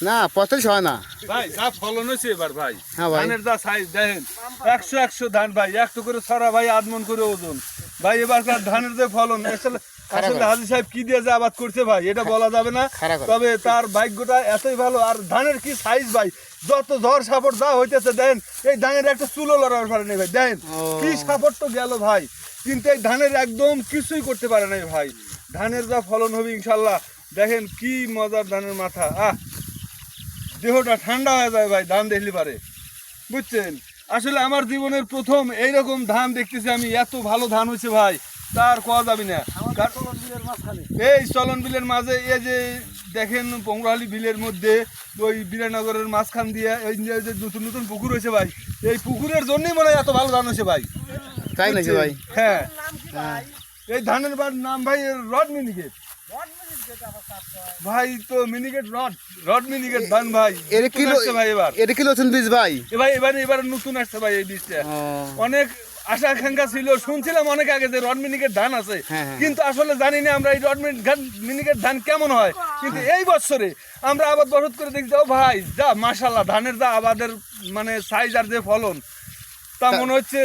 না 45 হয় না ভাই যা ফলন হয়েছে এবার ভাই, হ্যাঁ ভাই। ধানের যা সাইজ দেখেন, 100 ধান ভাই, একটু করে ছড়া ভাই, আদমন করে ওজন ভাই। এবারকার ধানের যে ফলন, আসলে হাজী সাহেব কি দিয়ে যে আবাদ করছে ভাই এটা বলা যাবে না, তবে তার ভাগ্যটা এতই ভালো। আর ধানের কি সাইজ ভাই, যত ঝড় সাপট যা হইতেছে দেন, এই ধানের একটা চুলো লড়ার পারে নাই ভাই, দেন কি সাপট তো গেল ভাই, কিন্তু এই ধানের একদম কিছুই করতে পারে নাই ভাই। ধানের যা ফলন হবে ইনশাল্লাহ, দেখেন কি মজার ধানের মাথা, দেহটা ঠান্ডা হয়ে যায় ভাই ধান দেখলে পারে, বুঝছেন। আসলে আমার জীবনের প্রথম এইরকম ধান দেখতেছি আমি, এত ভালো ধান হয়েছে ভাই, তার কোয়া যাবে না। এই চলন বিলের মাঝে, এই যে দেখেন পঙ্গহালি বিলের মধ্যে ওই বিরানগরের মাঝখান দিয়ে এই যে নতুন নতুন পুকুর হয়েছে ভাই, এই পুকুরের জন্যই মনে হয় এত ভালো ধান হয়েছে ভাই, তাই নাকি ভাই? হ্যাঁ, এই ধানের নাম ভাই রড মিনিকেট ভাই, তো মিনিকেট রড মিনিকেট ধান ভাই। এর কিলো ভাই এবার এর কিলো নতুন বীজ ভাই? এবার নতুন আসছে ভাই এই বীজটা। অনেক আশা আকাঙ্ক্ষা ছিল, শুনছিলাম অনেক আগে যে রড মিনিকেট ধান আছে, কিন্তু আসলে জানি না আমরা এই রড মিনিকেট ধান কেমন হয়। কিন্তু এই বছরে আমরা আবাদ বসত করে দেখছি, ও ভাই যা মাশাআল্লাহ, ধানের যা আবাদের মানে সাইজ আর যে ফলন, তা মনে হচ্ছে